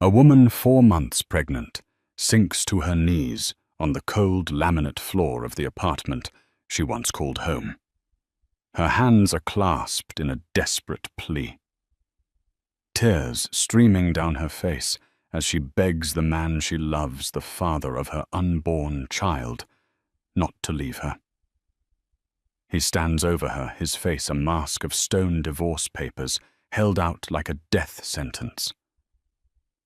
A woman 4 months pregnant sinks to her knees on the cold laminate floor of the apartment she once called home. Her hands are clasped in a desperate plea. Tears streaming down her face as she begs the man she loves, the father of her unborn child, not to leave her. He stands over her, his face a mask of stone divorce papers held out like a death sentence.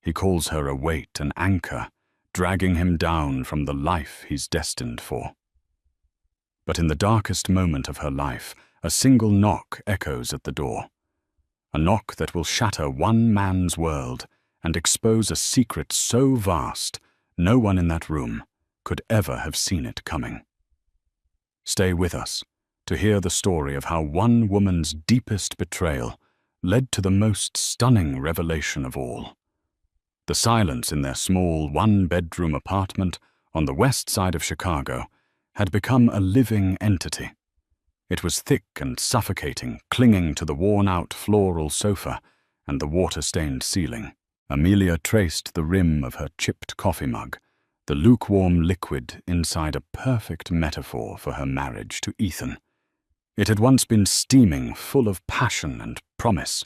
He calls her a weight, an anchor, dragging him down from the life he's destined for. But in the darkest moment of her life, a single knock echoes at the door. A knock that will shatter one man's world and expose a secret so vast no one in that room could ever have seen it coming. Stay with us to hear the story of how one woman's deepest betrayal led to the most stunning revelation of all. The silence in their small one-bedroom apartment on the west side of Chicago had become a living entity. It was thick and suffocating, clinging to the worn-out floral sofa and the water-stained ceiling. Amelia traced the rim of her chipped coffee mug, the lukewarm liquid inside a perfect metaphor for her marriage to Ethan. It had once been steaming, full of passion and promise.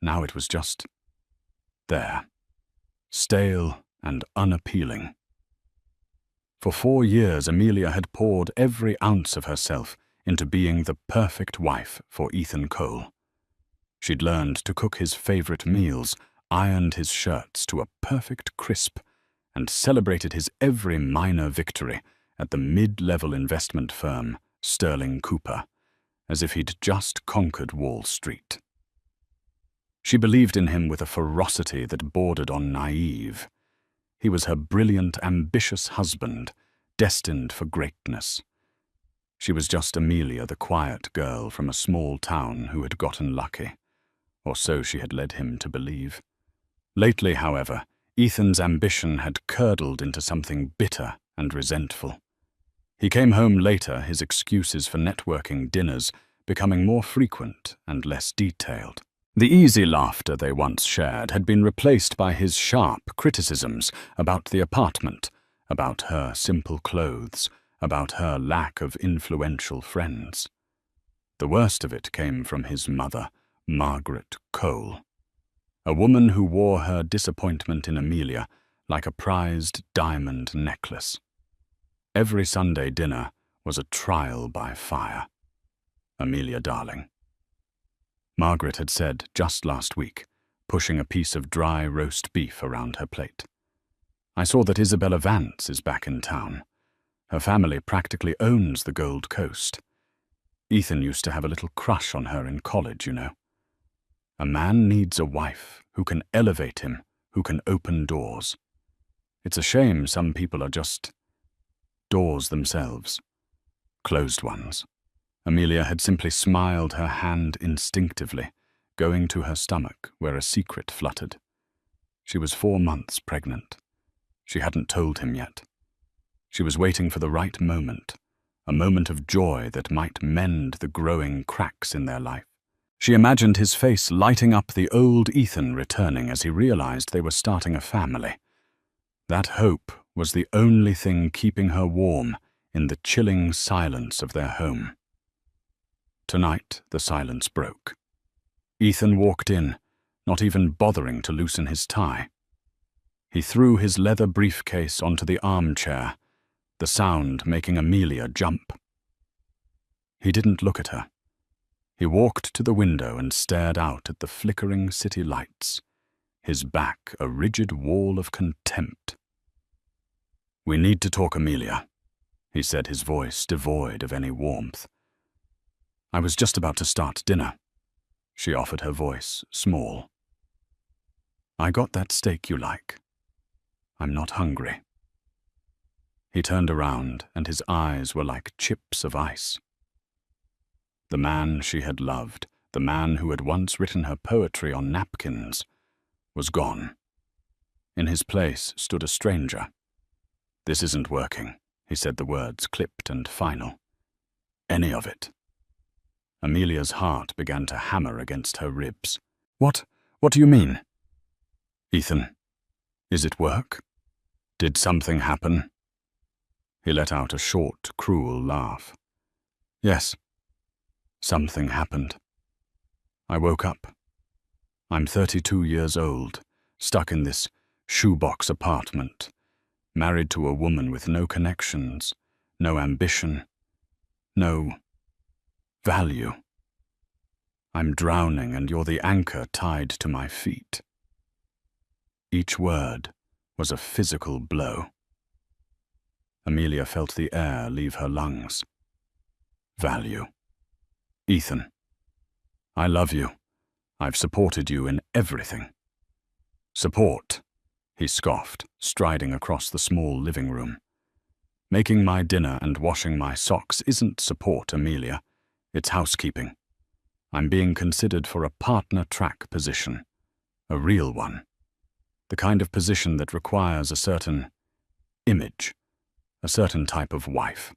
Now it was just there, stale and unappealing. For 4 years, Amelia had poured every ounce of herself into being the perfect wife for Ethan Cole. She'd learned to cook his favorite meals, ironed his shirts to a perfect crisp, and celebrated his every minor victory at the mid-level investment firm Sterling Cooper, as if he'd just conquered Wall Street. She believed in him with a ferocity that bordered on naive. He was her brilliant, ambitious husband, destined for greatness. She was just Amelia, the quiet girl from a small town who had gotten lucky, or so she had led him to believe. Lately, however, Ethan's ambition had curdled into something bitter and resentful. He came home later, his excuses for networking dinners becoming more frequent and less detailed. The easy laughter they once shared had been replaced by his sharp criticisms about the apartment, about her simple clothes, about her lack of influential friends. The worst of it came from his mother, Margaret Cole, a woman who wore her disappointment in Amelia like a prized diamond necklace. Every Sunday dinner was a trial by fire. Amelia, darling. Margaret had said just last week, pushing a piece of dry roast beef around her plate. I saw that Isabella Vance is back in town. Her family practically owns the Gold Coast. Ethan used to have a little crush on her in college, you know. A man needs a wife who can elevate him, who can open doors. It's a shame some people are just doors themselves, closed ones. Amelia had simply smiled her hand instinctively, going to her stomach where a secret fluttered. She was 4 months pregnant. She hadn't told him yet. She was waiting for the right moment, a moment of joy that might mend the growing cracks in their life. She imagined his face lighting up, the old Ethan returning as he realized they were starting a family. That hope was the only thing keeping her warm in the chilling silence of their home. Tonight, the silence broke. Ethan walked in, not even bothering to loosen his tie. He threw his leather briefcase onto the armchair, the sound making Amelia jump. He didn't look at her. He walked to the window and stared out at the flickering city lights, his back a rigid wall of contempt. "We need to talk, Amelia," he said, his voice devoid of any warmth. "I was just about to start dinner," she offered, her voice small. "I got that steak you like. I'm not hungry." He turned around, and his eyes were like chips of ice. The man she had loved, the man who had once written her poetry on napkins, was gone. In his place stood a stranger. "This isn't working," he said, the words clipped and final. "Any of it." Amelia's heart began to hammer against her ribs. What do you mean?" "Ethan, Is it work? Did something happen? He let out a short, cruel laugh. Yes, something happened. I woke up. I'm 32 years old, stuck in this shoebox apartment, married to a woman with no connections, no ambition, no value. I'm drowning and you're the anchor tied to my feet. Each word was a physical blow. Amelia felt the air leave her lungs. Value. Ethan, I love you. I've supported you in everything. Support, he scoffed, striding across the small living room. Making my dinner and washing my socks isn't support, Amelia. It's housekeeping. I'm being considered for a partner track position. A real one. The kind of position that requires a certain image, a certain type of wife.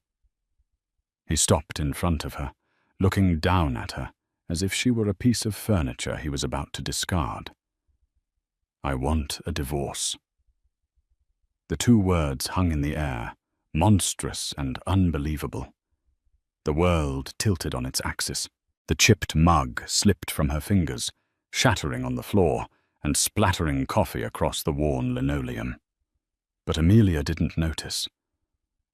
He stopped in front of her, looking down at her, as if she were a piece of furniture he was about to discard. I want a divorce. The two words hung in the air, monstrous and unbelievable. The world tilted on its axis. The chipped mug slipped from her fingers, shattering on the floor and splattering coffee across the worn linoleum. But Amelia didn't notice.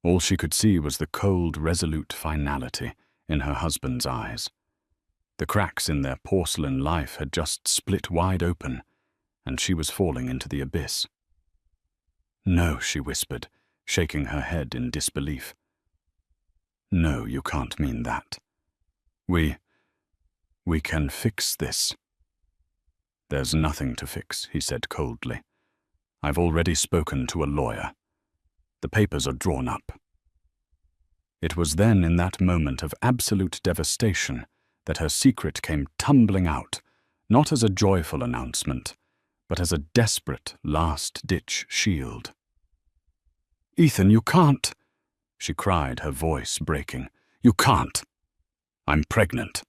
All she could see was the cold, resolute finality in her husband's eyes. The cracks in their porcelain life had just split wide open, and she was falling into the abyss. No, she whispered, shaking her head in disbelief. No, you can't mean that. We can fix this. There's nothing to fix, he said coldly. I've already spoken to a lawyer. The papers are drawn up. It was then, in that moment of absolute devastation, that her secret came tumbling out, not as a joyful announcement, but as a desperate, last-ditch shield. Ethan, you can't, she cried, her voice breaking. You can't. I'm pregnant.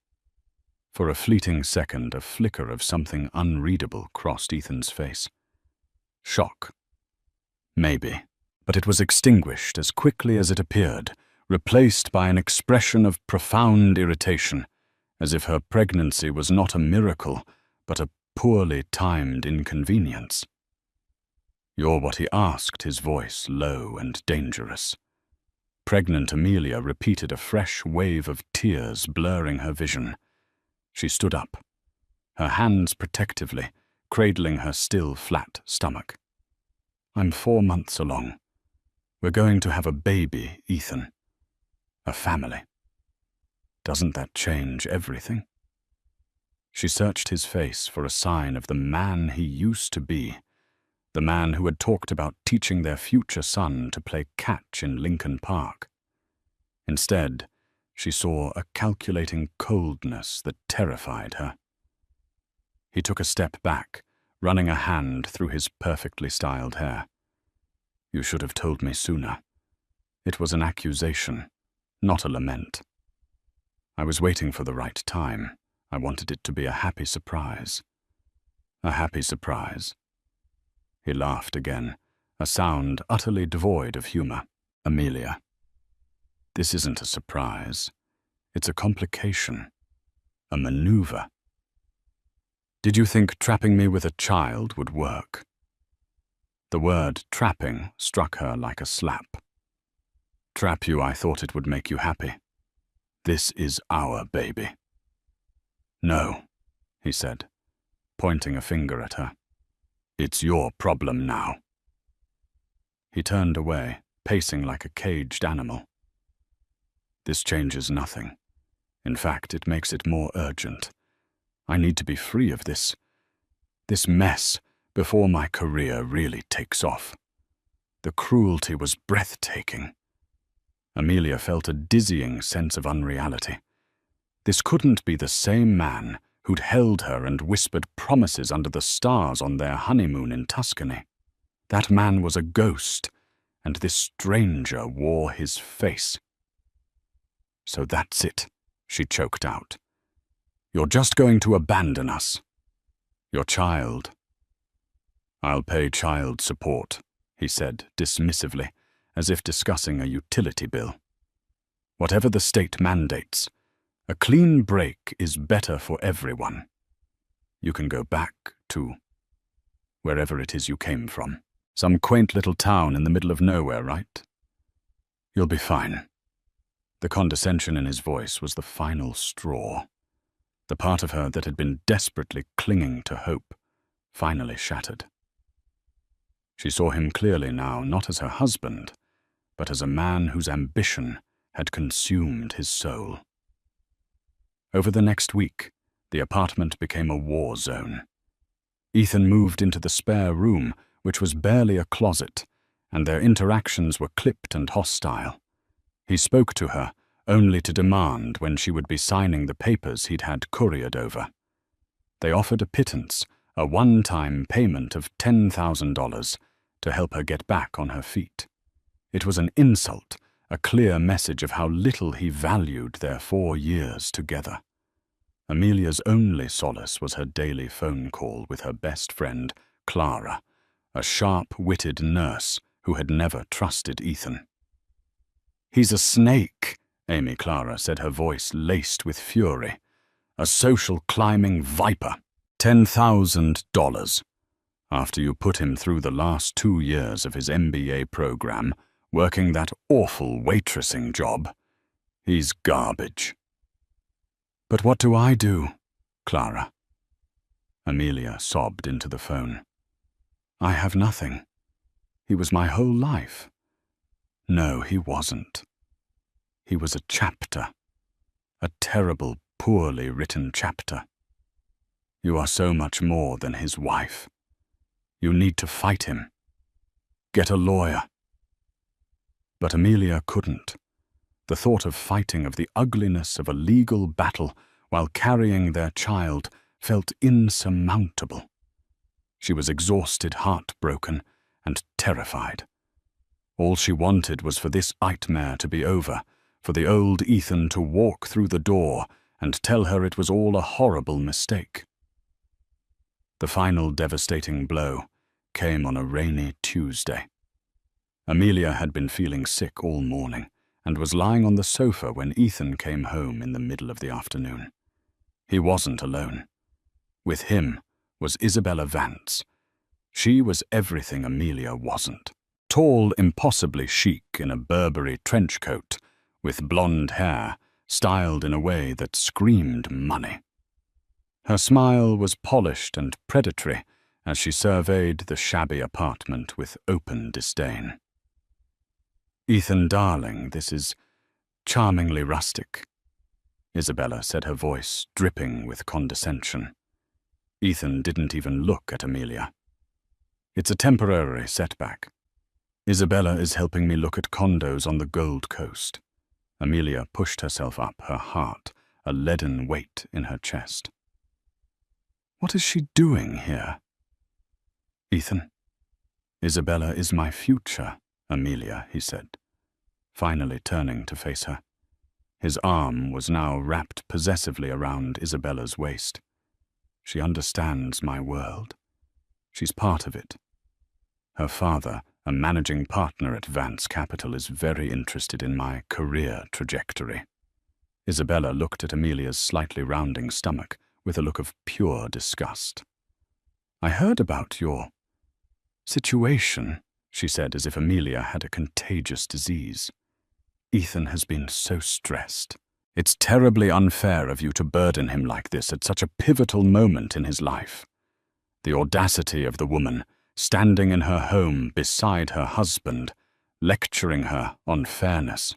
For a fleeting second, a flicker of something unreadable crossed Ethan's face. Shock. Maybe. But it was extinguished as quickly as it appeared, replaced by an expression of profound irritation, as if her pregnancy was not a miracle, but a poorly timed inconvenience. You're what he asked, his voice low and dangerous. Pregnant Amelia repeated, a fresh wave of tears blurring her vision. She stood up, her hands protectively, cradling her still flat stomach. I'm 4 months along. We're going to have a baby, Ethan. A family. Doesn't that change everything? She searched his face for a sign of the man he used to be, the man who had talked about teaching their future son to play catch in Lincoln Park. Instead, she saw a calculating coldness that terrified her. He took a step back, running a hand through his perfectly styled hair. You should have told me sooner. It was an accusation, not a lament. I was waiting for the right time. I wanted it to be a happy surprise. A happy surprise. He laughed again, a sound utterly devoid of humor. Amelia. This isn't a surprise. It's a complication. A maneuver. Did you think trapping me with a child would work? The word trapping struck her like a slap. Trap you, I thought it would make you happy. This is our baby. No, he said, pointing a finger at her. It's your problem now. He turned away, pacing like a caged animal. This changes nothing. In fact, it makes it more urgent. I need to be free of this mess before my career really takes off. The cruelty was breathtaking. Amelia felt a dizzying sense of unreality. This couldn't be the same man who'd held her and whispered promises under the stars on their honeymoon in Tuscany. That man was a ghost, and this stranger wore his face. So that's it, she choked out. You're just going to abandon us. Your child. I'll pay child support, he said dismissively, as if discussing a utility bill. Whatever the state mandates, a clean break is better for everyone. You can go back to wherever it is you came from. Some quaint little town in the middle of nowhere, right? You'll be fine. The condescension in his voice was the final straw. The part of her that had been desperately clinging to hope finally shattered. She saw him clearly now, not as her husband, but as a man whose ambition had consumed his soul. Over the next week, the apartment became a war zone. Ethan moved into the spare room, which was barely a closet, and their interactions were clipped and hostile. He spoke to her only to demand when she would be signing the papers he'd had couriered over. They offered a pittance, a one-time payment of $10,000 to help her get back on her feet. It was an insult, a clear message of how little he valued their 4 years together. Amelia's only solace was her daily phone call with her best friend, Clara, a sharp-witted nurse who had never trusted Ethan. "He's a snake," Amy Clara said, her voice laced with fury. "A social-climbing viper. $10,000. After you put him through the last 2 years of his MBA program, working that awful waitressing job. He's garbage." "But what do I do, Clara?" Amelia sobbed into the phone. "I have nothing. He was my whole life." "No, he wasn't. He was a chapter. A terrible, poorly written chapter. You are so much more than his wife. You need to fight him. Get a lawyer." But Amelia couldn't. The thought of fighting of the ugliness of a legal battle while carrying their child felt insurmountable. She was exhausted, heartbroken, and terrified. All she wanted was for this nightmare to be over, for the old Ethan to walk through the door and tell her it was all a horrible mistake. The final devastating blow came on a rainy Tuesday. Amelia had been feeling sick all morning and was lying on the sofa when Ethan came home in the middle of the afternoon. He wasn't alone. With him was Isabella Vance. She was everything Amelia wasn't. Tall, impossibly chic in a Burberry trench coat, with blonde hair, styled in a way that screamed money. Her smile was polished and predatory as she surveyed the shabby apartment with open disdain. "Ethan, darling, this is charmingly rustic," Isabella said, her voice dripping with condescension. Ethan didn't even look at Amelia. "It's a temporary setback. Isabella is helping me look at condos on the Gold Coast." Amelia pushed herself up, her heart a leaden weight in her chest. "What is she doing here?" "Ethan, Isabella is my future, Amelia," he said, finally turning to face her. His arm was now wrapped possessively around Isabella's waist. "She understands my world. She's part of it. Her father, a managing partner at Vance Capital, is very interested in my career trajectory." Isabella looked at Amelia's slightly rounding stomach with a look of pure disgust. "I heard about your situation," she said, as if Amelia had a contagious disease. "Ethan has been so stressed. It's terribly unfair of you to burden him like this at such a pivotal moment in his life." The audacity of the woman, standing in her home beside her husband, lecturing her on fairness.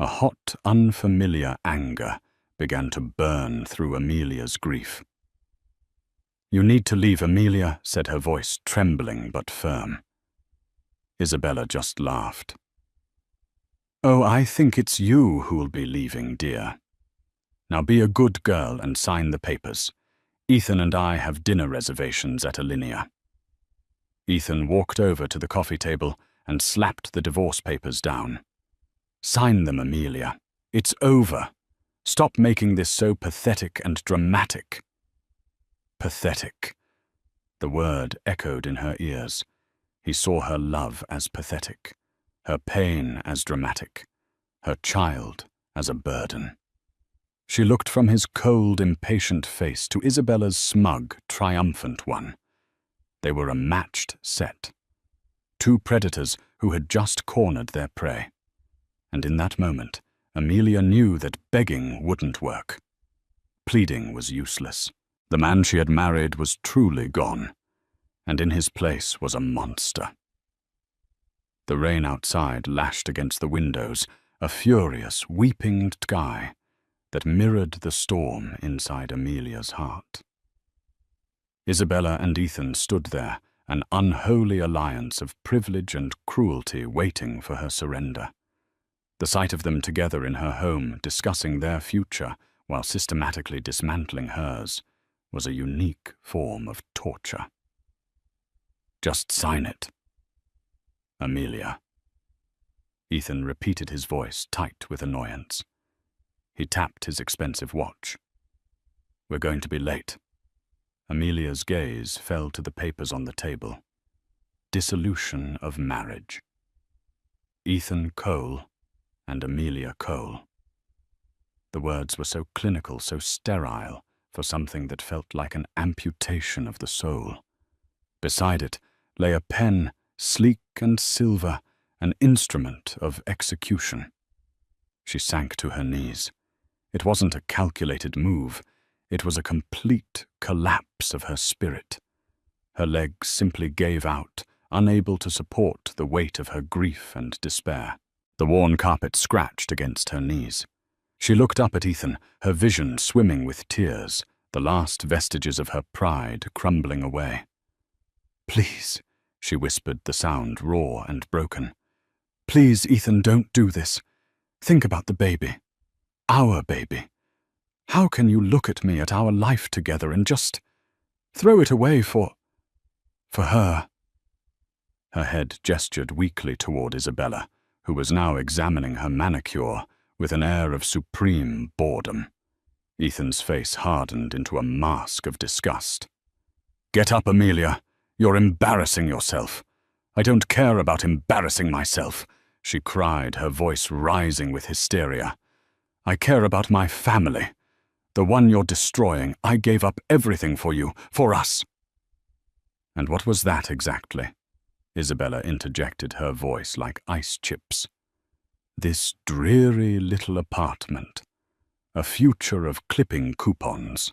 A hot, unfamiliar anger began to burn through Amelia's grief. "You need to leave, Amelia," said her voice trembling but firm. Isabella just laughed. "Oh, I think it's you who'll be leaving, dear. Now be a good girl and sign the papers. Ethan and I have dinner reservations at Alinea." Ethan walked over to the coffee table and slapped the divorce papers down. "Sign them, Amelia. It's over. Stop making this so pathetic and dramatic." Pathetic. The word echoed in her ears. He saw her love as pathetic, her pain as dramatic, her child as a burden. She looked from his cold, impatient face to Isabella's smug, triumphant one. They were a matched set. Two predators who had just cornered their prey. And in that moment, Amelia knew that begging wouldn't work. Pleading was useless. The man she had married was truly gone, and in his place was a monster. The rain outside lashed against the windows, a furious, weeping sky that mirrored the storm inside Amelia's heart. Isabella and Ethan stood there, an unholy alliance of privilege and cruelty waiting for her surrender. The sight of them together in her home, discussing their future while systematically dismantling hers, was a unique form of torture. "Just sign it, Amelia." Ethan repeated his voice, tight with annoyance. He tapped his expensive watch. "We're going to be late." Amelia's gaze fell to the papers on the table. Dissolution of marriage. Ethan Cole and Amelia Cole. The words were so clinical, so sterile, for something that felt like an amputation of the soul. Beside it lay a pen, sleek and silver, an instrument of execution. She sank to her knees. It wasn't a calculated move. It was a complete collapse of her spirit. Her legs simply gave out, unable to support the weight of her grief and despair. The worn carpet scratched against her knees. She looked up at Ethan, her vision swimming with tears, the last vestiges of her pride crumbling away. "Please," she whispered, the sound raw and broken. "Please, Ethan, don't do this. Think about the baby. Our baby. How can you look at me, at our life together, and just throw it away for her?" Her head gestured weakly toward Isabella, who was now examining her manicure with an air of supreme boredom. Ethan's face hardened into a mask of disgust. "Get up, Amelia. You're embarrassing yourself." "I don't care about embarrassing myself," she cried, her voice rising with hysteria. "I care about my family. The one you're destroying. I gave up everything for you, for us." "And what was that exactly?" Isabella interjected, her voice like ice chips. "This dreary little apartment. A future of clipping coupons.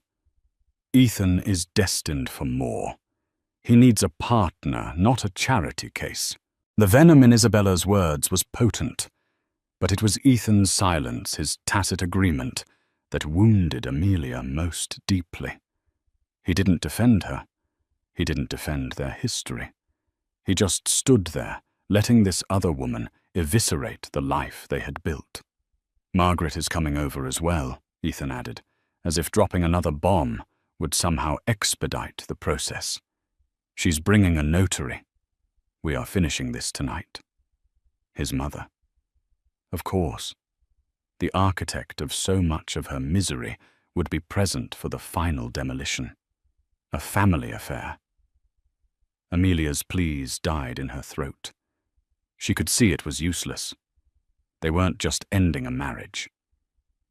Ethan is destined for more. He needs a partner, not a charity case." The venom in Isabella's words was potent, but it was Ethan's silence, his tacit agreement, that wounded Amelia most deeply. He didn't defend her. He didn't defend their history. He just stood there, letting this other woman eviscerate the life they had built. "Margaret is coming over as well," Ethan added, as if dropping another bomb would somehow expedite the process. "She's bringing a notary. We are finishing this tonight." His mother. Of course. The architect of so much of her misery would be present for the final demolition. A family affair. Amelia's pleas died in her throat. She could see it was useless. They weren't just ending a marriage.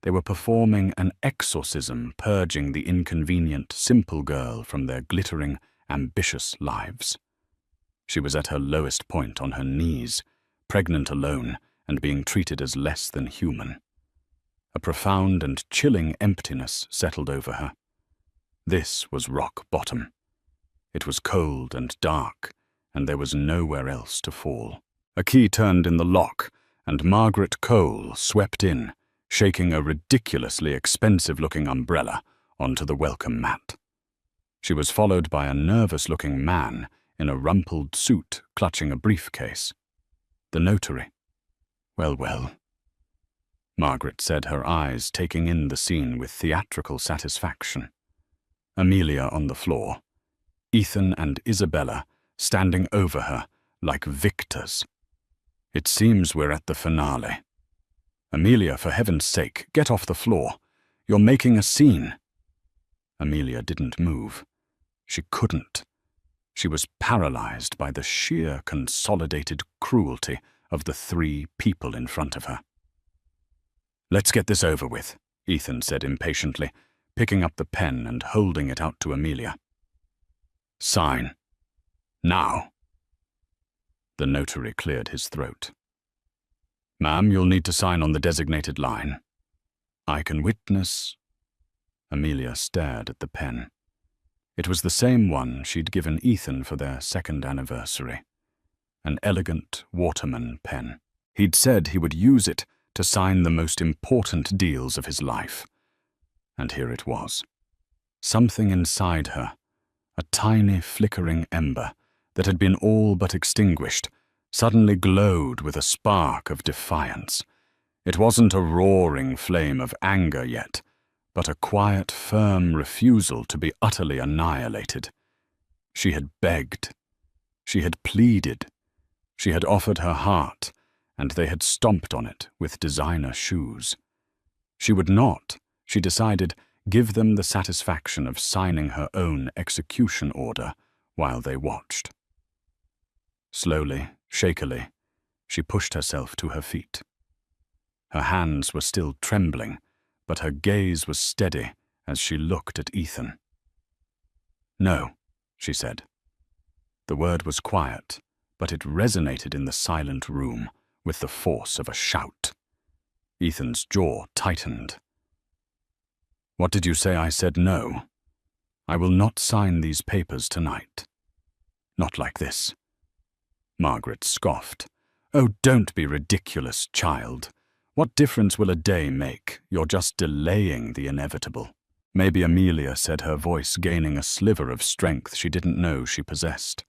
They were performing an exorcism, purging the inconvenient, simple girl from their glittering, ambitious lives. She was at her lowest point, on her knees, pregnant alone and being treated as less than human. A profound and chilling emptiness settled over her. This was rock bottom. It was cold and dark, and there was nowhere else to fall. A key turned in the lock, and Margaret Cole swept in, shaking a ridiculously expensive-looking umbrella onto the welcome mat. She was followed by a nervous-looking man in a rumpled suit clutching a briefcase. The notary. Well, well. Margaret said, her eyes taking in the scene with theatrical satisfaction. Amelia on the floor. Ethan and Isabella standing over her like victors. It seems we're at the finale. Amelia, for heaven's sake, get off the floor. You're making a scene. Amelia didn't move. She couldn't. She was paralyzed by the sheer consolidated cruelty of the three people in front of her. "Let's get this over with," Ethan said impatiently, picking up the pen and holding it out to Amelia. "Sign. Now." The notary cleared his throat. "Ma'am, you'll need to sign on the designated line. I can witness—" Amelia stared at the pen. It was the same one she'd given Ethan for their second anniversary. An elegant Waterman pen. He'd said he would use it to sign the most important deals of his life. And here it was. Something inside her, a tiny flickering ember that had been all but extinguished, suddenly glowed with a spark of defiance. It wasn't a roaring flame of anger yet, but a quiet, firm refusal to be utterly annihilated. She had begged. She had pleaded. She had offered her heart, and they had stomped on it with designer shoes. She would not, she decided, give them the satisfaction of signing her own execution order while they watched. Slowly, shakily, she pushed herself to her feet. Her hands were still trembling, but her gaze was steady as she looked at Ethan. "No," she said. The word was quiet, but it resonated in the silent room with the force of a shout. Ethan's jaw tightened. "What did you say I said no? I will not sign these papers tonight. Not like this." Margaret scoffed. "Oh, don't be ridiculous, child. What difference will a day make? You're just delaying the inevitable." Maybe Amelia said, her voice gaining a sliver of strength she didn't know she possessed.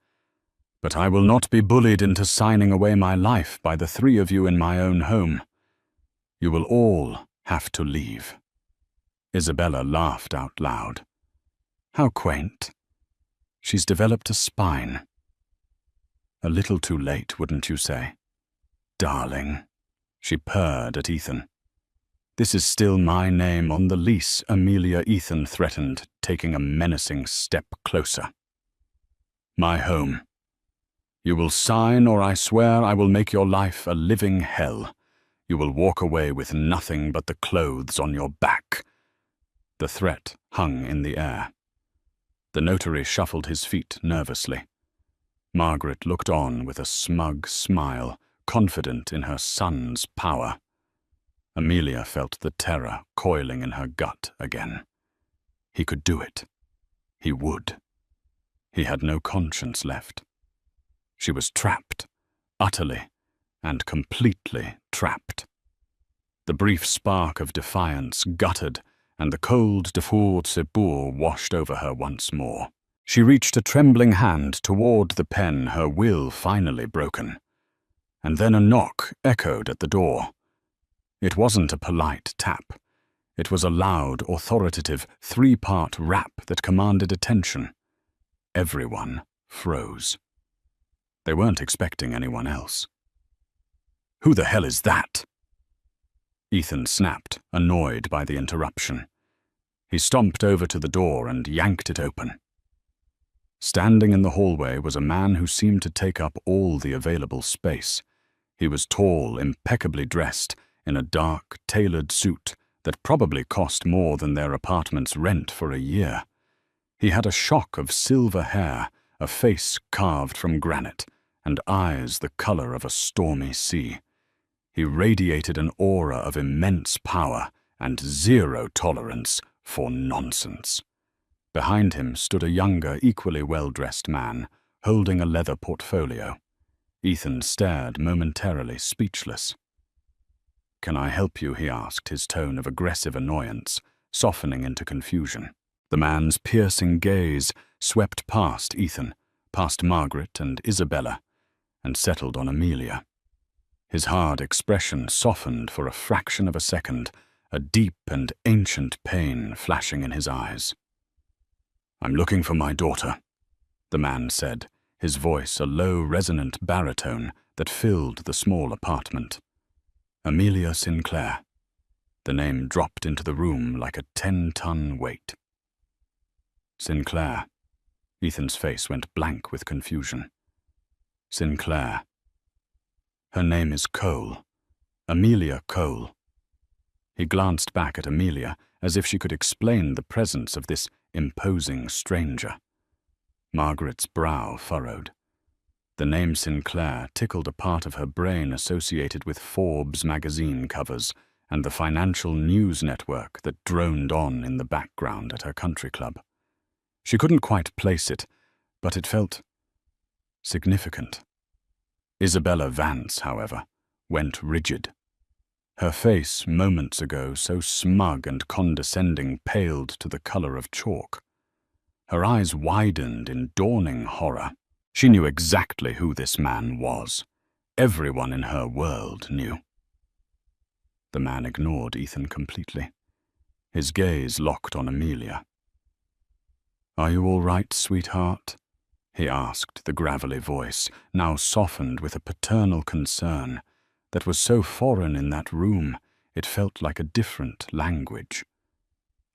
"But I will not be bullied into signing away my life by the three of you in my own home. You will all have to leave." Isabella laughed out loud. "How quaint. She's developed a spine. A little too late, wouldn't you say? Darling." She purred at Ethan. "This is still my name on the lease," Amelia Ethan threatened, taking a menacing step closer. "My home. You will sign, or I swear I will make your life a living hell. You will walk away with nothing but the clothes on your back." The threat hung in the air. The notary shuffled his feet nervously. Margaret looked on with a smug smile, confident in her son's power. Amelia felt the terror coiling in her gut again. He could do it. He would. He had no conscience left. She was trapped, utterly and completely trapped. The brief spark of defiance guttered, and the cold de force washed over her once more. She reached a trembling hand toward the pen, her will finally broken. And then a knock echoed at the door. It wasn't a polite tap. It was a loud, authoritative, three-part rap that commanded attention. Everyone froze. They weren't expecting anyone else. "Who the hell is that?" Ethan snapped, annoyed by the interruption. He stomped over to the door and yanked it open. Standing in the hallway was a man who seemed to take up all the available space. He was tall, impeccably dressed, in a dark, tailored suit that probably cost more than their apartment's rent for a year. He had a shock of silver hair, a face carved from granite, and eyes the color of a stormy sea. He radiated an aura of immense power and zero tolerance for nonsense. Behind him stood a younger, equally well-dressed man, holding a leather portfolio. Ethan stared, momentarily speechless. "Can I help you?" he asked, his tone of aggressive annoyance softening into confusion. The man's piercing gaze swept past Ethan, past Margaret and Isabella, and settled on Amelia. His hard expression softened for a fraction of a second, a deep and ancient pain flashing in his eyes. "I'm looking for my daughter," the man said, his voice a low, resonant baritone that filled the small apartment. "Amelia Sinclair." The name dropped into the room like a 10-ton weight. "Sinclair. Ethan's face went blank with confusion. Sinclair. Her name is Cole. Amelia Cole. He glanced back at Amelia as if she could explain the presence of this imposing stranger. Margaret's brow furrowed. The name Sinclair tickled a part of her brain associated with Forbes magazine covers and the financial news network that droned on in the background at her country club. She couldn't quite place it, but it felt significant. Isabella Vance, however, went rigid. Her face, moments ago so smug and condescending, paled to the color of chalk. Her eyes widened in dawning horror. She knew exactly who this man was. Everyone in her world knew. The man ignored Ethan completely. His gaze locked on Amelia. "Are you all right, sweetheart?" he asked, the gravelly voice, now softened with a paternal concern that was so foreign in that room it felt like a different language.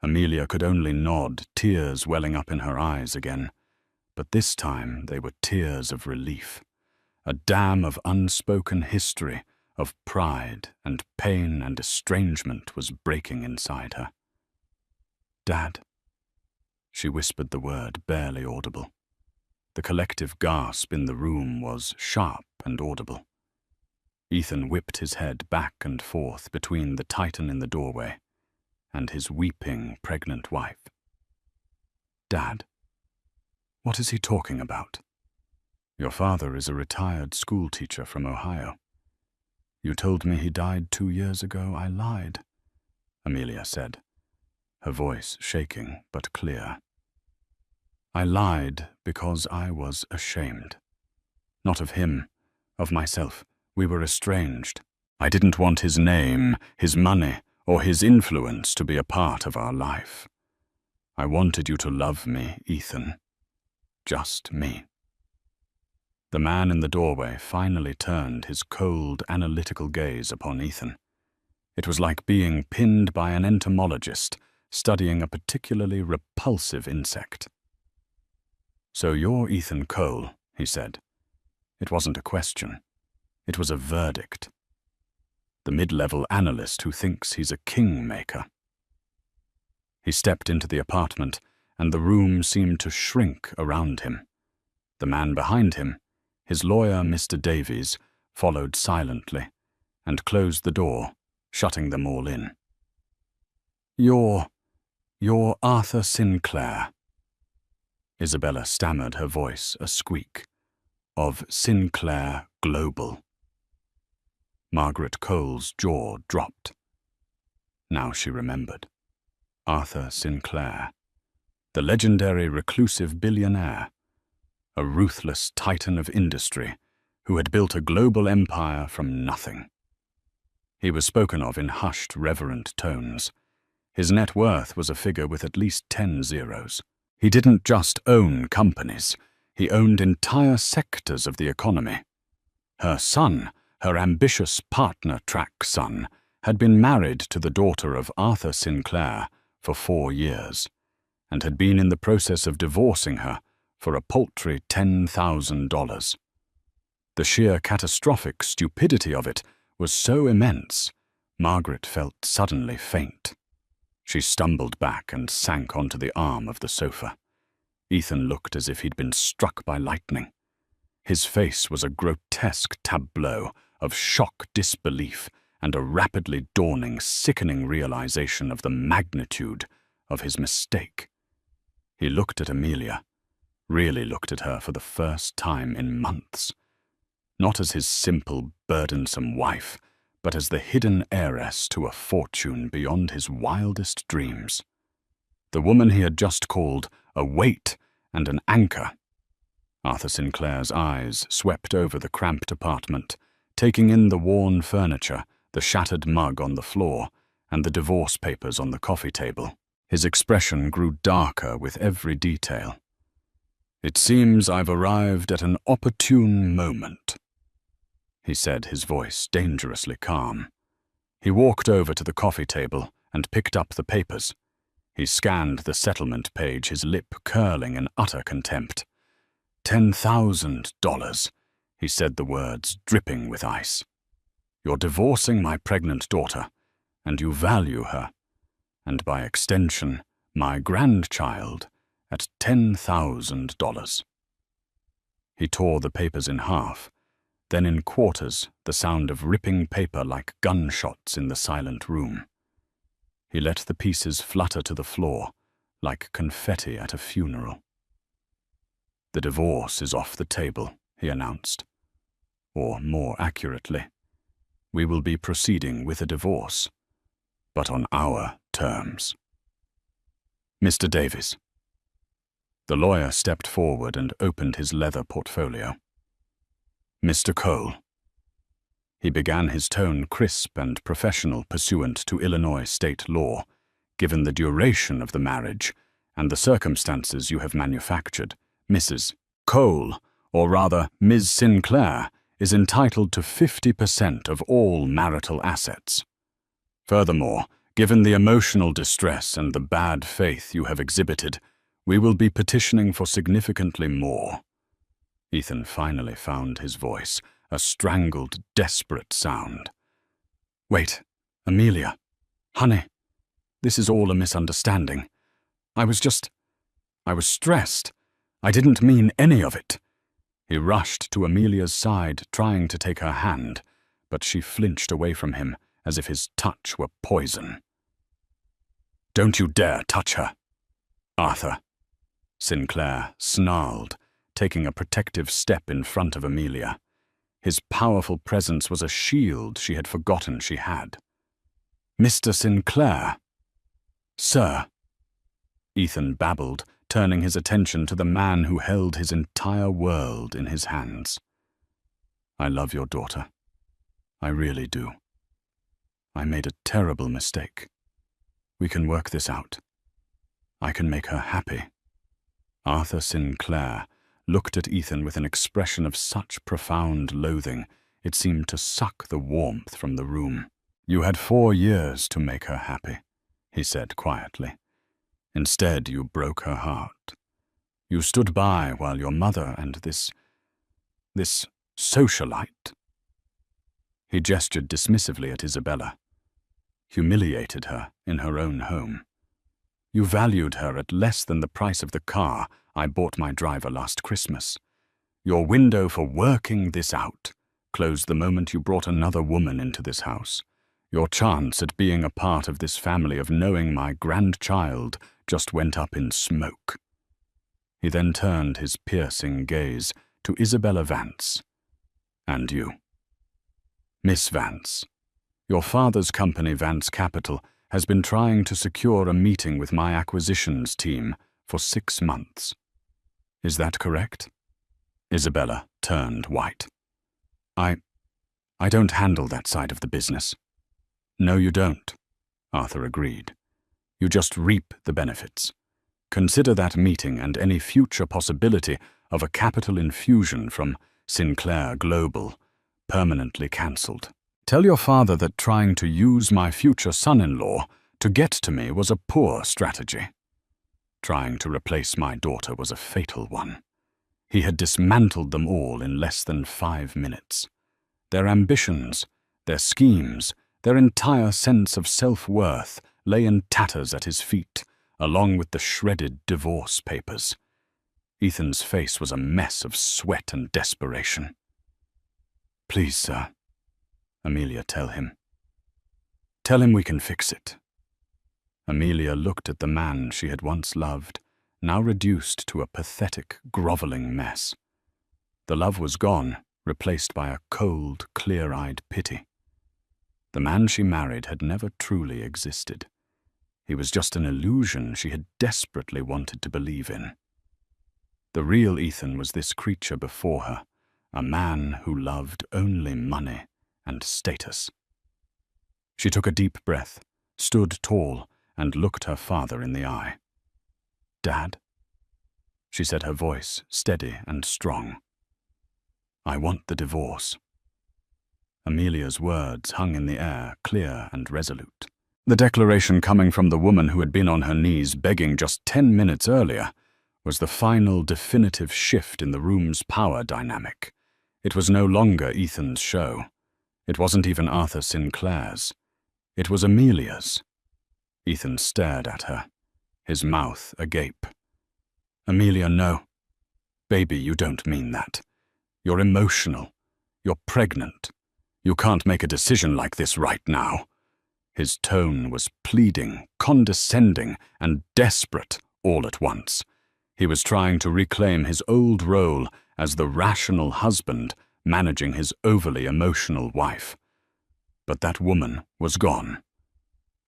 Amelia could only nod, tears welling up in her eyes again. But this time they were tears of relief. A dam of unspoken history, of pride and pain and estrangement was breaking inside her. "Dad." She whispered the word, barely audible. The collective gasp in the room was sharp and audible. Ethan whipped his head back and forth between the Titan in the doorway and his weeping, pregnant wife. "Dad, what is he talking about?" "Your father is a retired schoolteacher from Ohio. You told me he died 2 years ago. I lied," Amelia said, her voice shaking but clear. "I lied because I was ashamed. Not of him, of myself. We were estranged. I didn't want his name, his money, or his influence to be a part of our life. I wanted you to love me, Ethan. Just me." The man in the doorway finally turned his cold, analytical gaze upon Ethan. It was like being pinned by an entomologist studying a particularly repulsive insect. "So you're Ethan Cole," he said. It wasn't a question. It was a verdict. The mid-level analyst who thinks he's a kingmaker. He stepped into the apartment, and the room seemed to shrink around him. The man behind him, his lawyer, Mr. Davies, followed silently and closed the door, shutting them all in. You're Arthur Sinclair." Isabella stammered, her voice a squeak. "Of Sinclair Global." Margaret Cole's jaw dropped. Now she remembered. Arthur Sinclair, the legendary reclusive billionaire, a ruthless titan of industry who had built a global empire from nothing. He was spoken of in hushed, reverent tones. His net worth was a figure with at least 10 zeros. He didn't just own companies, he owned entire sectors of the economy. Her son, her ambitious partner-track son, had been married to the daughter of Arthur Sinclair for 4 years, and had been in the process of divorcing her for a paltry $10,000. The sheer catastrophic stupidity of it was so immense, Margaret felt suddenly faint. She stumbled back and sank onto the arm of the sofa. Ethan looked as if he'd been struck by lightning. His face was a grotesque tableau of shock disbelief and a rapidly dawning, sickening realization of the magnitude of his mistake. He looked at Amelia, really looked at her for the first time in months. Not as his simple, burdensome wife, but as the hidden heiress to a fortune beyond his wildest dreams. The woman he had just called a weight and an anchor. Arthur Sinclair's eyes swept over the cramped apartment, taking in the worn furniture, the shattered mug on the floor, and the divorce papers on the coffee table. His expression grew darker with every detail. "It seems I've arrived at an opportune moment," he said, his voice dangerously calm. He walked over to the coffee table and picked up the papers. He scanned the settlement page, his lip curling in utter contempt. $10,000, he said the words dripping with ice. You're divorcing my pregnant daughter, and you value her, and by extension, my grandchild, at $10,000. He tore the papers in half, then in quarters, the sound of ripping paper like gunshots in the silent room. He let the pieces flutter to the floor, like confetti at a funeral. The divorce is off the table, he announced. Or more accurately, we will be proceeding with a divorce, but on our terms. Mr. Davies. The lawyer stepped forward and opened his leather portfolio. Mr. Cole. He began, his tone crisp and professional pursuant to Illinois state law, given the duration of the marriage and the circumstances you have manufactured. Mrs. Cole, or rather Ms. Sinclair, is entitled to 50% of all marital assets. Furthermore, given the emotional distress and the bad faith you have exhibited, we will be petitioning for significantly more. Ethan finally found his voice, a strangled, desperate sound. Wait, Amelia. Honey, this is all a misunderstanding. I was stressed. I didn't mean any of it. He rushed to Amelia's side, trying to take her hand, but she flinched away from him as if his touch were poison. Don't you dare touch her, Arthur. Sinclair snarled, taking a protective step in front of Amelia. His powerful presence was a shield she had forgotten she had. Mr. Sinclair. Sir. Ethan babbled, turning his attention to the man who held his entire world in his hands. I love your daughter. I really do. I made a terrible mistake. We can work this out. I can make her happy. Arthur Sinclair looked at Ethan with an expression of such profound loathing, it seemed to suck the warmth from the room. You had 4 years to make her happy, he said quietly. Instead, you broke her heart. You stood by while your mother and this socialite. He gestured dismissively at Isabella. Humiliated her in her own home. You valued her at less than the price of the car I bought my driver last Christmas. Your window for working this out closed the moment you brought another woman into this house. Your chance at being a part of this family, of knowing my grandchild, just went up in smoke. He then turned his piercing gaze to Isabella Vance. And you. Miss Vance, your father's company, Vance Capital, has been trying to secure a meeting with my acquisitions team for 6 months. Is that correct? Isabella turned white. I don't handle that side of the business. No, you don't, Arthur agreed. You just reap the benefits. Consider that meeting and any future possibility of a capital infusion from Sinclair Global permanently cancelled. Tell your father that trying to use my future son-in-law to get to me was a poor strategy. Trying to replace my daughter was a fatal one. He had dismantled them all in less than 5 minutes. Their ambitions, their schemes, their entire sense of self-worth lay in tatters at his feet, along with the shredded divorce papers. Ethan's face was a mess of sweat and desperation. Please, sir. Amelia, tell him. Tell him we can fix it. Amelia looked at the man she had once loved, now reduced to a pathetic, groveling mess. The love was gone, replaced by a cold, clear-eyed pity. The man she married had never truly existed. He was just an illusion she had desperately wanted to believe in. The real Ethan was this creature before her, a man who loved only money and status. She took a deep breath, stood tall, and looked her father in the eye. Dad, she said, her voice steady and strong. I want the divorce. Amelia's words hung in the air, clear and resolute. The declaration coming from the woman who had been on her knees begging just 10 minutes earlier was the final definitive shift in the room's power dynamic. It was no longer Ethan's show. It wasn't even Arthur Sinclair's. It was Amelia's. Ethan stared at her, his mouth agape. "Amelia, no. Baby, you don't mean that. You're emotional. You're pregnant. You can't make a decision like this right now." His tone was pleading, condescending, and desperate all at once. He was trying to reclaim his old role as the rational husband managing his overly emotional wife. But that woman was gone.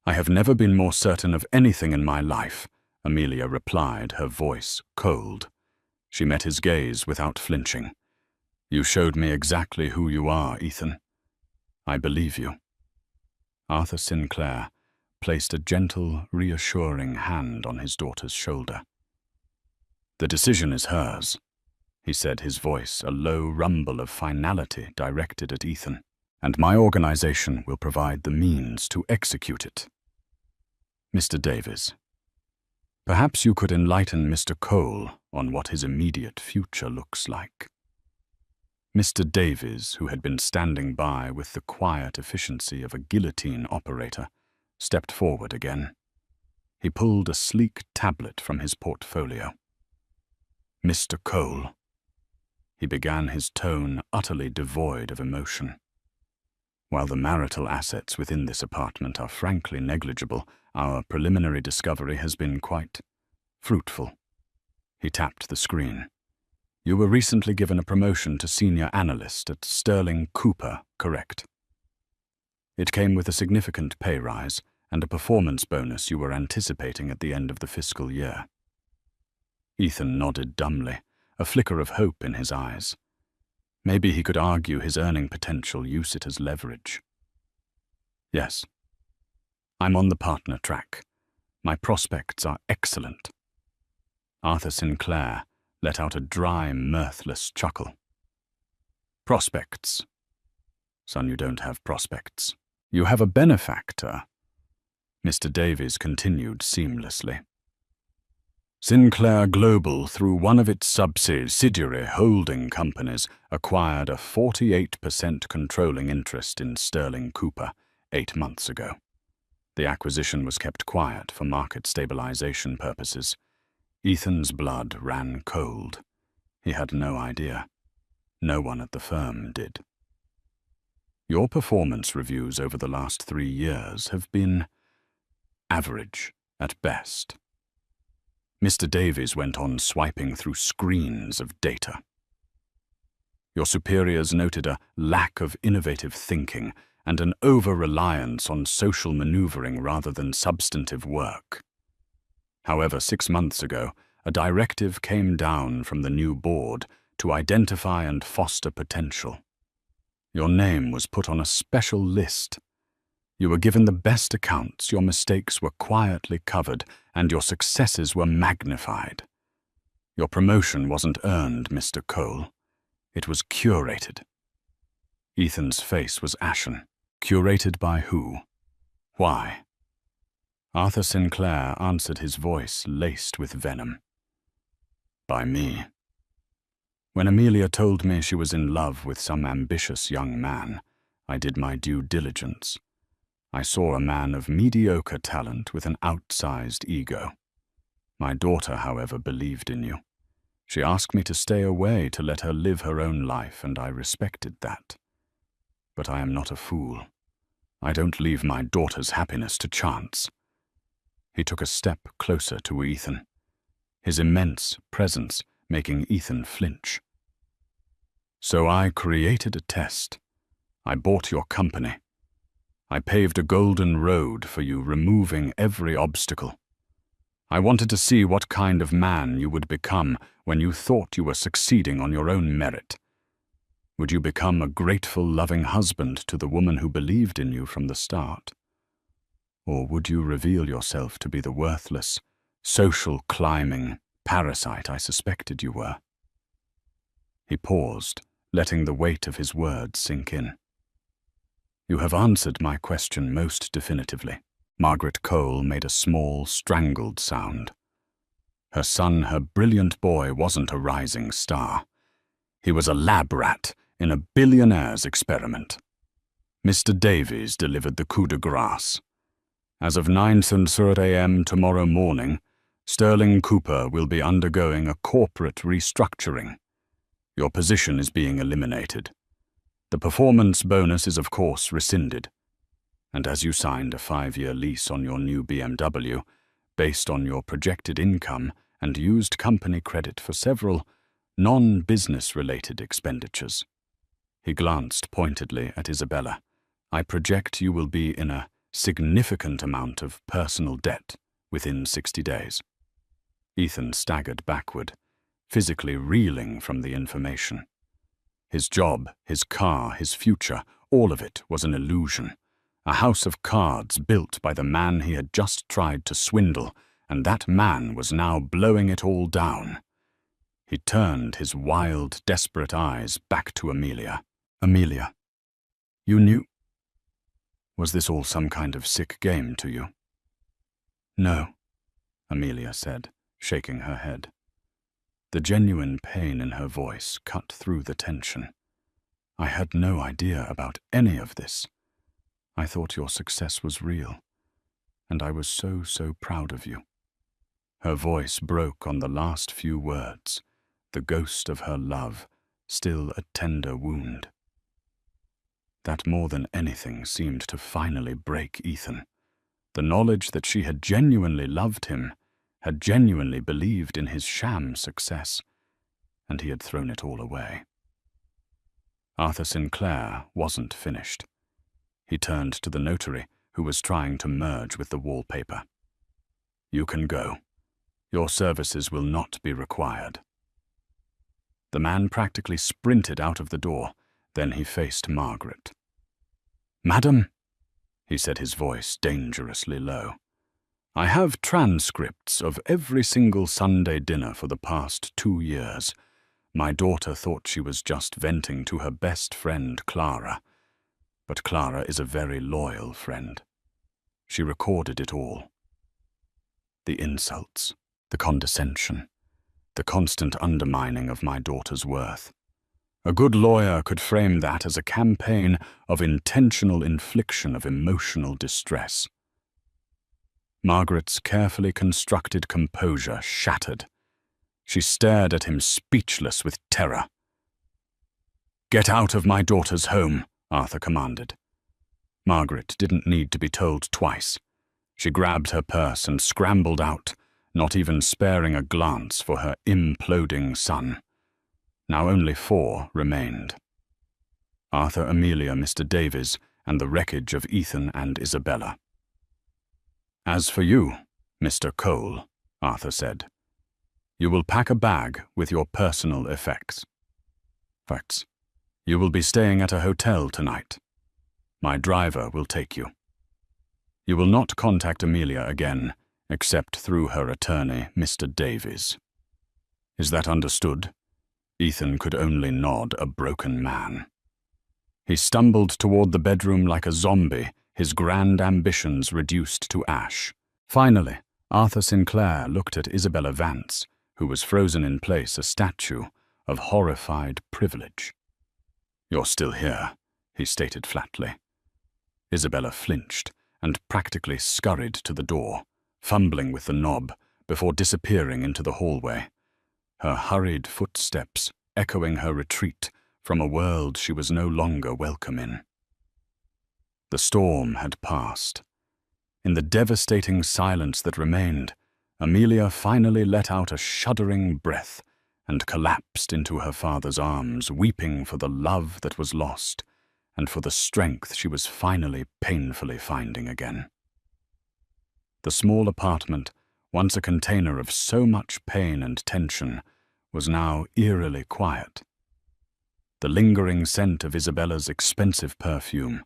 "I have never been more certain of anything in my life," Amelia replied, her voice cold. She met his gaze without flinching. "You showed me exactly who you are, Ethan. I believe you." Arthur Sinclair placed a gentle, reassuring hand on his daughter's shoulder. "The decision is hers," he said, his voice a low rumble of finality directed at Ethan, "and my organization will provide the means to execute it. Mr. Davies, perhaps you could enlighten Mr. Cole on what his immediate future looks like." Mr. Davies, who had been standing by with the quiet efficiency of a guillotine operator, stepped forward again. He pulled a sleek tablet from his portfolio. "Mr. Cole," he began, his tone utterly devoid of emotion. "While the marital assets within this apartment are frankly negligible, our preliminary discovery has been quite fruitful." He tapped the screen. "You were recently given a promotion to senior analyst at Sterling Cooper, correct? It came with a significant pay rise and a performance bonus you were anticipating at the end of the fiscal year." Ethan nodded dumbly, a flicker of hope in his eyes. Maybe he could argue his earning potential, use it as leverage. "Yes. I'm on the partner track. My prospects are excellent." Arthur Sinclair let out a dry, mirthless chuckle. "Prospects? Son, you don't have prospects. You have a benefactor," Mr. Davies continued seamlessly. "Sinclair Global, through one of its subsidiary holding companies, acquired a 48% controlling interest in Sterling Cooper 8 months ago. The acquisition was kept quiet for market stabilization purposes. Ethan's blood ran cold. He had no idea. No one at the firm did. "Your performance reviews over the last 3 years have been average at best." Mr. Davies went on swiping through screens of data. "Your superiors noted a lack of innovative thinking and an over-reliance on social maneuvering rather than substantive work. However, 6 months ago, a directive came down from the new board to identify and foster potential. Your name was put on a special list. You were given the best accounts, your mistakes were quietly covered, and your successes were magnified. Your promotion wasn't earned, Mr. Cole. It was curated." Ethan's face was ashen. "Curated by who? Why?" Arthur Sinclair answered, his voice laced with venom. "By me. When Amelia told me she was in love with some ambitious young man, I did my due diligence. I saw a man of mediocre talent with an outsized ego. My daughter, however, believed in you. She asked me to stay away to let her live her own life, and I respected that. But I am not a fool. I don't leave my daughter's happiness to chance." He took a step closer to Ethan, his immense presence making Ethan flinch. "So I created a test. I bought your company. I paved a golden road for you, removing every obstacle. I wanted to see what kind of man you would become when you thought you were succeeding on your own merit. Would you become a grateful, loving husband to the woman who believed in you from the start? Or would you reveal yourself to be the worthless, social-climbing parasite I suspected you were?" He paused, letting the weight of his words sink in. "You have answered my question most definitively. Margaret Cole made a small, strangled sound. Her son, her brilliant boy, wasn't a rising star. He was a lab rat in a billionaire's experiment. Mr. Davies delivered the coup de grace. As of 9:30 a.m. tomorrow morning, Sterling Cooper will be undergoing a corporate restructuring. Your position is being eliminated. The performance bonus is of course rescinded. And as you signed a 5-year lease on your new BMW, based on your projected income and used company credit for several non-business-related expenditures. He glanced pointedly at Isabella. I project you will be in a significant amount of personal debt within 60 days. Ethan staggered backward, physically reeling from the information. His job, his car, his future, all of it was an illusion. A house of cards built by the man he had just tried to swindle, and that man was now blowing it all down. He turned his wild, desperate eyes back to Amelia. Amelia, you knew? Was this all some kind of sick game to you? No, Amelia said, shaking her head. The genuine pain in her voice cut through the tension. I had no idea about any of this. I thought your success was real, and I was so proud of you. Her voice broke on the last few words, the ghost of her love, still a tender wound. That more than anything seemed to finally break Ethan. The knowledge that she had genuinely loved him, had genuinely believed in his sham success, and he had thrown it all away. Arthur Sinclair wasn't finished. He turned to the notary, who was trying to merge with the wallpaper. You can go. Your services will not be required. The man practically sprinted out of the door. Then he faced Margaret. Madam, he said, his voice dangerously low, I have transcripts of every single Sunday dinner for the past 2 years. My daughter thought she was just venting to her best friend, Clara. But Clara is a very loyal friend. She recorded it all. The insults, the condescension, the constant undermining of my daughter's worth. A good lawyer could frame that as a campaign of intentional infliction of emotional distress. Margaret's carefully constructed composure shattered. She stared at him, speechless with terror. Get out of my daughter's home, Arthur commanded. Margaret didn't need to be told twice. She grabbed her purse and scrambled out, not even sparing a glance for her imploding son. Now only 4 remained. Arthur, Amelia, Mr. Davies, and the wreckage of Ethan and Isabella. As for you, Mr. Cole, Arthur said, you will pack a bag with your personal effects. Facts. You will be staying at a hotel tonight. My driver will take you. You will not contact Amelia again, except through her attorney, Mr. Davies. Is that understood? Ethan could only nod, a broken man. He stumbled toward the bedroom like a zombie, his grand ambitions reduced to ash. Finally, Arthur Sinclair looked at Isabella Vance, who was frozen in place, a statue of horrified privilege. You're still here, he stated flatly. Isabella flinched and practically scurried to the door, fumbling with the knob before disappearing into the hallway, her hurried footsteps echoing her retreat from a world she was no longer welcome in. The storm had passed. In the devastating silence that remained, Amelia finally let out a shuddering breath and collapsed into her father's arms, weeping for the love that was lost and for the strength she was finally painfully finding again. The small apartment, once a container of so much pain and tension, was now eerily quiet. The lingering scent of Isabella's expensive perfume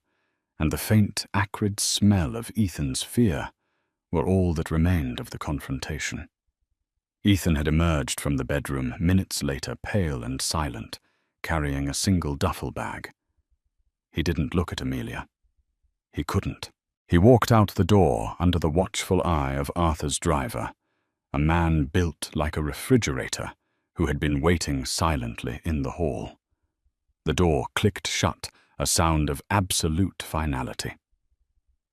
and the faint, acrid smell of Ethan's fear were all that remained of the confrontation. Ethan had emerged from the bedroom minutes later, pale and silent, carrying a single duffel bag. He didn't look at Amelia. He couldn't. He walked out the door under the watchful eye of Arthur's driver, a man built like a refrigerator who had been waiting silently in the hall. The door clicked shut, a sound of absolute finality.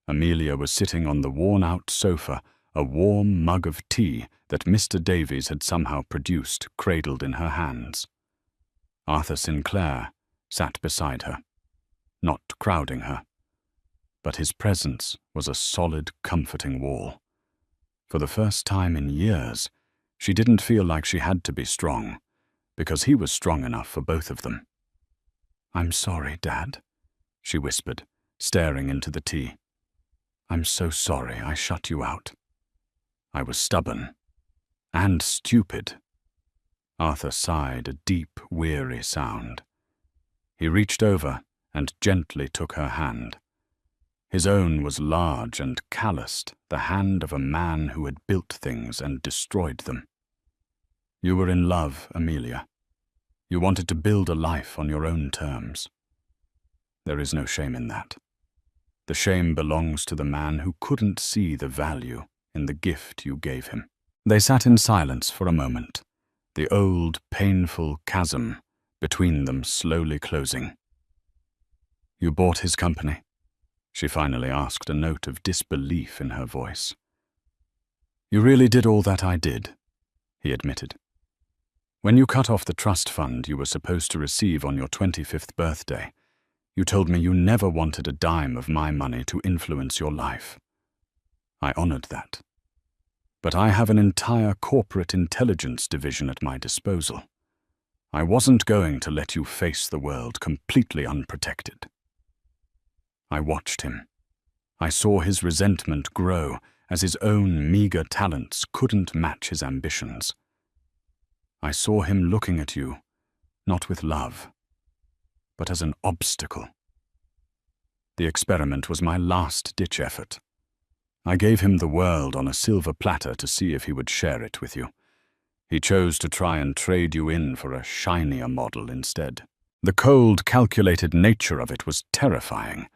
Amelia was sitting on the worn-out sofa, a warm mug of tea that Mr. Davies had somehow produced cradled in her hands. Arthur Sinclair sat beside her, not crowding her, but his presence was a solid, comforting wall. For the first time in years, she didn't feel like she had to be strong, because he was strong enough for both of them. "I'm sorry, Dad," she whispered, staring into the tea. "I'm so sorry I shut you out. I was stubborn and stupid." Arthur sighed a deep, weary sound. He reached over and gently took her hand. His own was large and calloused, the hand of a man who had built things and destroyed them. "You were in love, Amelia. You wanted to build a life on your own terms. There is no shame in that. The shame belongs to the man who couldn't see the value in the gift you gave him." They sat in silence for a moment, the old, painful chasm between them slowly closing. "You bought his company?" she finally asked, a note of disbelief in her voice. "You really did all that I did," he admitted. "When you cut off the trust fund you were supposed to receive on your 25th birthday, you told me you never wanted a dime of my money to influence your life. I honored that. But I have an entire corporate intelligence division at my disposal. I wasn't going to let you face the world completely unprotected." I watched him. I saw his resentment grow as his own meager talents couldn't match his ambitions. I saw him looking at you, not with love, but as an obstacle. The experiment was my last-ditch effort. I gave him the world on a silver platter to see if he would share it with you. He chose to try and trade you in for a shinier model instead. The cold, calculated nature of it was terrifying,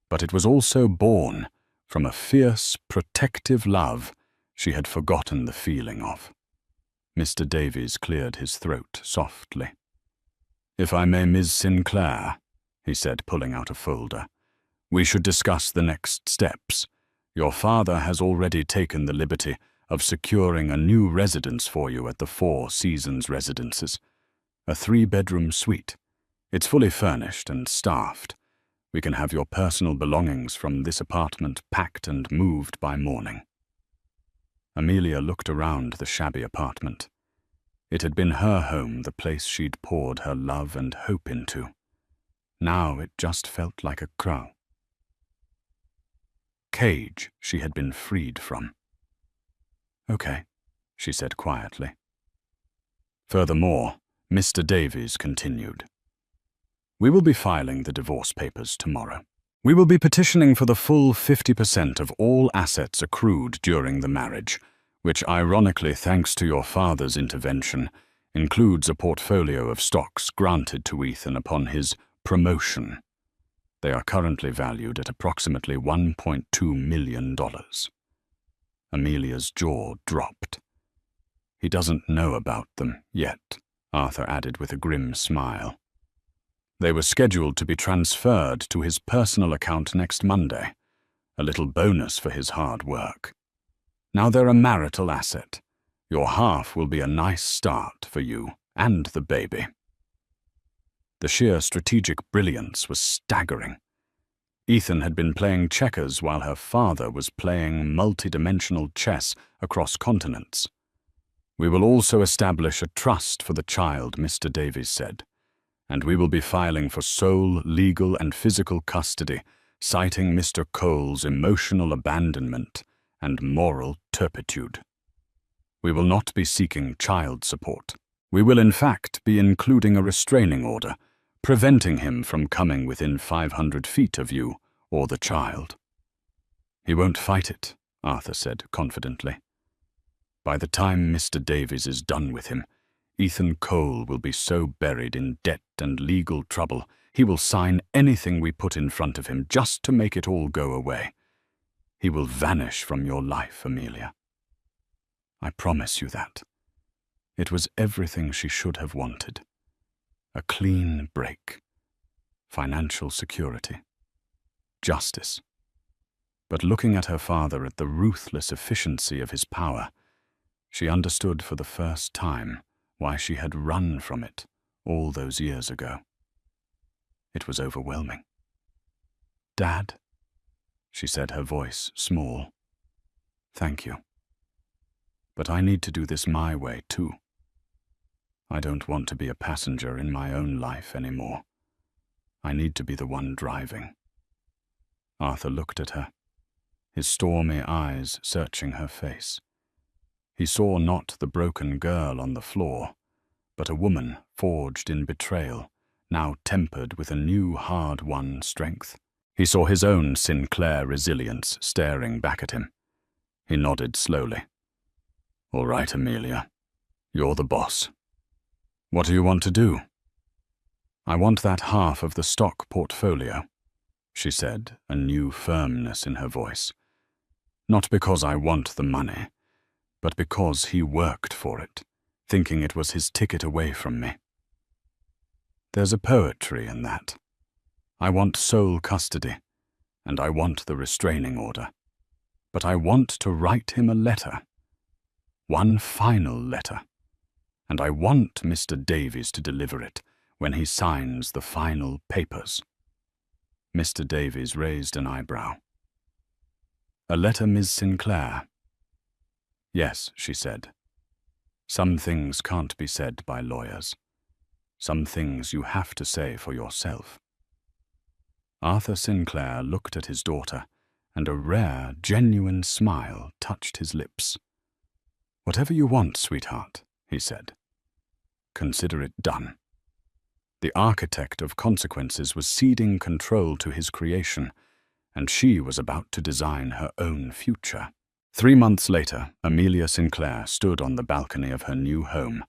but it was also born from a fierce, protective love she had forgotten the feeling of. Mr. Davies cleared his throat softly. "If I may, Ms. Sinclair," he said, pulling out a folder, "we should discuss the next steps. Your father has already taken the liberty of securing a new residence for you at the Four Seasons Residences, a 3-bedroom suite. It's fully furnished and staffed. We can have your personal belongings from this apartment packed and moved by morning." Amelia looked around the shabby apartment. It had been her home, the place she'd poured her love and hope into. Now it just felt like a cage she had been freed from. "Okay," she said quietly. Furthermore, Mr. Davies continued. "We will be filing the divorce papers tomorrow. We will be petitioning for the full 50% of all assets accrued during the marriage, which ironically, thanks to your father's intervention, includes a portfolio of stocks granted to Ethan upon his promotion. They are currently valued at approximately $1.2 million. Amelia's jaw dropped. "He doesn't know about them yet," Arthur added with a grim smile. "They were scheduled to be transferred to his personal account next Monday, a little bonus for his hard work. Now they're a marital asset. Your half will be a nice start for you and the baby." The sheer strategic brilliance was staggering. Ethan had been playing checkers while her father was playing multi-dimensional chess across continents. "We will also establish a trust for the child," Mr. Davies said, "and we will be filing for sole legal and physical custody, citing Mr. Cole's emotional abandonment and moral turpitude. We will not be seeking child support. We will in fact be including a restraining order, preventing him from coming within 500 feet of you or the child." "He won't fight it," Arthur said confidently. "By the time Mr. Davies is done with him, Ethan Cole will be so buried in debt and legal trouble, he will sign anything we put in front of him just to make it all go away. He will vanish from your life, Amelia. I promise you that. It was everything she should have wanted. A clean break. Financial security. Justice. But looking at her father at the ruthless efficiency of his power, she understood for the first time why she had run from it all those years ago. It was overwhelming. "Dad," she said, her voice small. "Thank you. But I need to do this my way, too. I don't want to be a passenger in my own life anymore. I need to be the one driving." Arthur looked at her, his stormy eyes searching her face. He saw not the broken girl on the floor, but a woman forged in betrayal, now tempered with a new hard-won strength. He saw his own Sinclair resilience staring back at him. He nodded slowly. "All right, Amelia. You're the boss. What do you want to do?" "I want that half of the stock portfolio," she said, a new firmness in her voice. "Not because I want the money, but because he worked for it, thinking it was his ticket away from me. There's a poetry in that. I want sole custody, and I want the restraining order. But I want to write him a letter. One final letter. And I want Mr. Davies to deliver it when he signs the final papers." Mr. Davies raised an eyebrow. "A letter, Ms. Sinclair?" "Yes," she said. "Some things can't be said by lawyers. Some things you have to say for yourself." Arthur Sinclair looked at his daughter, and a rare, genuine smile touched his lips. "Whatever you want, sweetheart," he said. "Consider it done." The architect of consequences was ceding control to his creation, and she was about to design her own future. 3 months later, Amelia Sinclair stood on the balcony of her new home,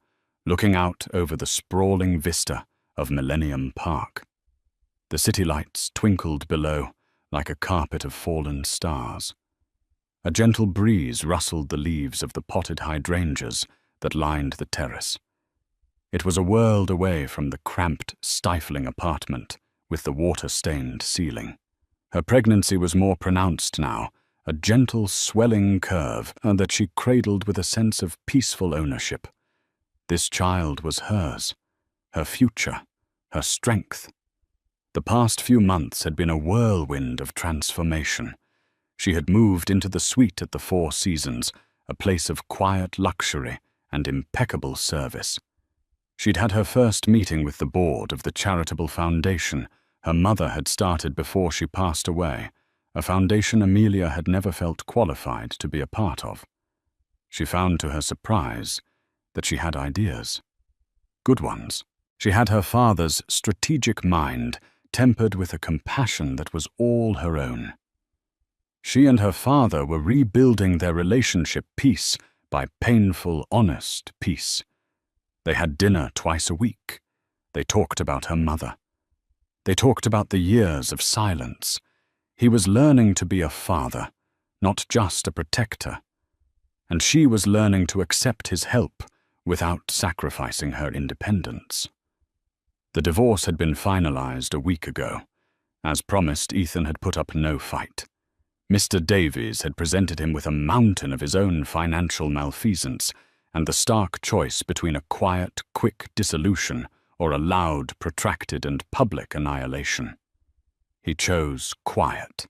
looking out over the sprawling vista of Millennium Park. The city lights twinkled below like a carpet of fallen stars. A gentle breeze rustled the leaves of the potted hydrangeas that lined the terrace. It was a world away from the cramped, stifling apartment with the water-stained ceiling. Her pregnancy was more pronounced now, a gentle, swelling curve that she cradled with a sense of peaceful ownership. This child was hers, her future, her strength. The past few months had been a whirlwind of transformation. She had moved into the suite at the Four Seasons, a place of quiet luxury and impeccable service. She'd had her first meeting with the board of the charitable foundation her mother had started before she passed away, a foundation Amelia had never felt qualified to be a part of. She found to her surprise that she had ideas. Good ones. She had her father's strategic mind, tempered with a compassion that was all her own. She and her father were rebuilding their relationship piece by painful, honest piece. They had dinner twice a week. They talked about her mother. They talked about the years of silence. He was learning to be a father, not just a protector. And she was learning to accept his help without sacrificing her independence. The divorce had been finalized a week ago. As promised, Ethan had put up no fight. Mr. Davies had presented him with a mountain of his own financial malfeasance and the stark choice between a quiet, quick dissolution or a loud, protracted, and public annihilation. He chose quiet.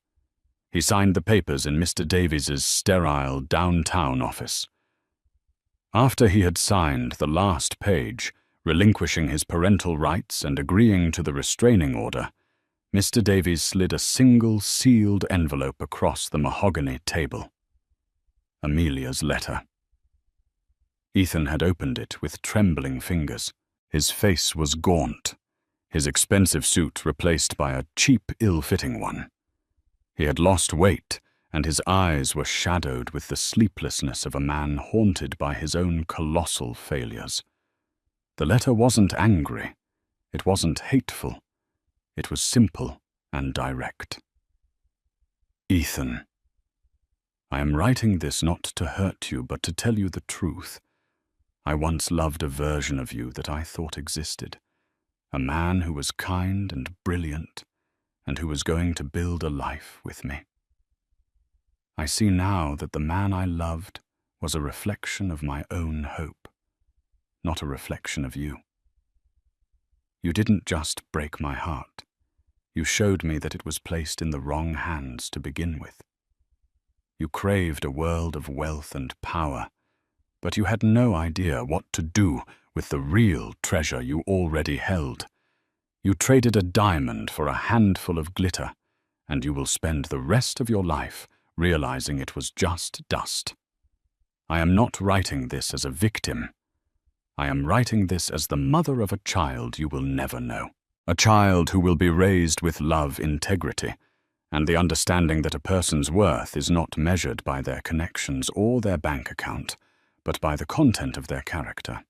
He signed the papers in Mr. Davies's sterile downtown office. After he had signed the last page, relinquishing his parental rights and agreeing to the restraining order, Mr. Davies slid a single sealed envelope across the mahogany table. Amelia's letter. Ethan had opened it with trembling fingers. His face was gaunt, his expensive suit replaced by a cheap, ill-fitting one. He had lost weight, and his eyes were shadowed with the sleeplessness of a man haunted by his own colossal failures. The letter wasn't angry. It wasn't hateful. It was simple and direct. Ethan, I am writing this not to hurt you, but to tell you the truth. I once loved a version of you that I thought existed, a man who was kind and brilliant, and who was going to build a life with me. I see now that the man I loved was a reflection of my own hope, not a reflection of you. You didn't just break my heart. You showed me that it was placed in the wrong hands to begin with. You craved a world of wealth and power, but you had no idea what to do with the real treasure you already held. You traded a diamond for a handful of glitter, and you will spend the rest of your life realizing it was just dust. I am not writing this as a victim. I am writing this as the mother of a child you will never know. A child who will be raised with love, integrity, and the understanding that a person's worth is not measured by their connections or their bank account, but by the content of their character.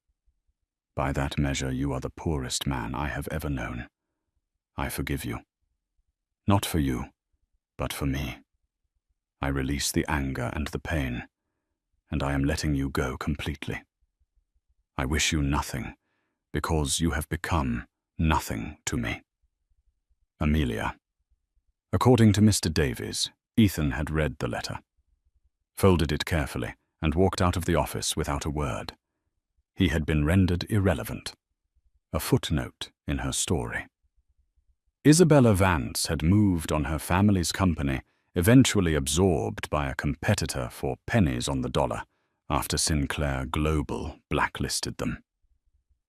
By that measure, you are the poorest man I have ever known. I forgive you. Not for you, but for me. I release the anger and the pain, and I am letting you go completely. I wish you nothing, because you have become nothing to me. Amelia. According to Mr. Davies, Ethan had read the letter, folded it carefully, and walked out of the office without a word. He had been rendered irrelevant, a footnote in her story. Isabella Vance had moved on her family's company, eventually absorbed by a competitor for pennies on the dollar after Sinclair Global blacklisted them.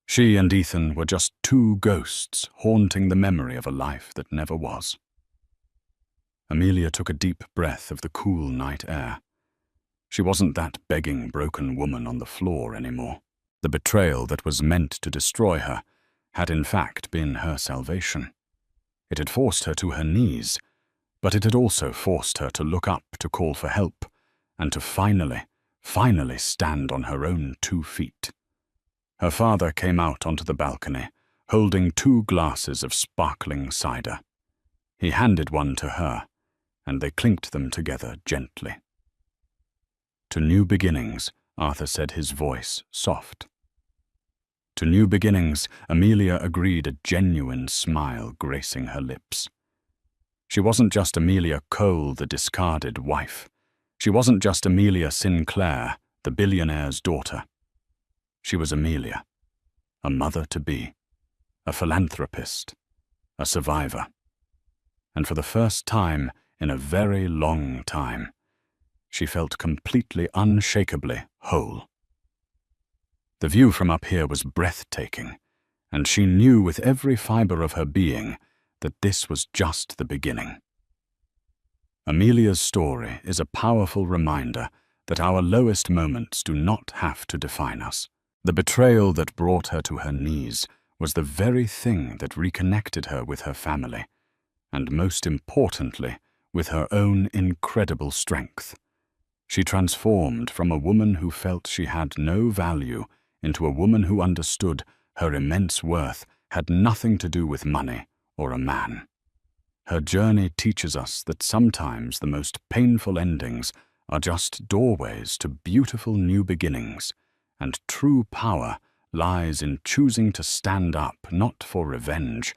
She and Ethan were just two ghosts haunting the memory of a life that never was. Amelia took a deep breath of the cool night air. She wasn't that begging, broken woman on the floor anymore. The betrayal that was meant to destroy her had in fact been her salvation. It had forced her to her knees, but it had also forced her to look up to call for help, and to finally stand on her own 2 feet. Her father came out onto the balcony, holding 2 glasses of sparkling cider. He handed one to her, and they clinked them together gently. To new beginnings, Arthur said, his voice soft. To new beginnings, Amelia agreed, a genuine smile gracing her lips. She wasn't just Amelia Cole, the discarded wife. She wasn't just Amelia Sinclair, the billionaire's daughter. She was Amelia, a mother-to-be, a philanthropist, a survivor. And for the first time in a very long time, she felt completely, unshakably whole. The view from up here was breathtaking, and she knew with every fiber of her being that this was just the beginning. Amelia's story is a powerful reminder that our lowest moments do not have to define us. The betrayal that brought her to her knees was the very thing that reconnected her with her family, and most importantly, with her own incredible strength. She transformed from a woman who felt she had no value into a woman who understood her immense worth had nothing to do with money or a man. Her journey teaches us that sometimes the most painful endings are just doorways to beautiful new beginnings, and true power lies in choosing to stand up not for revenge,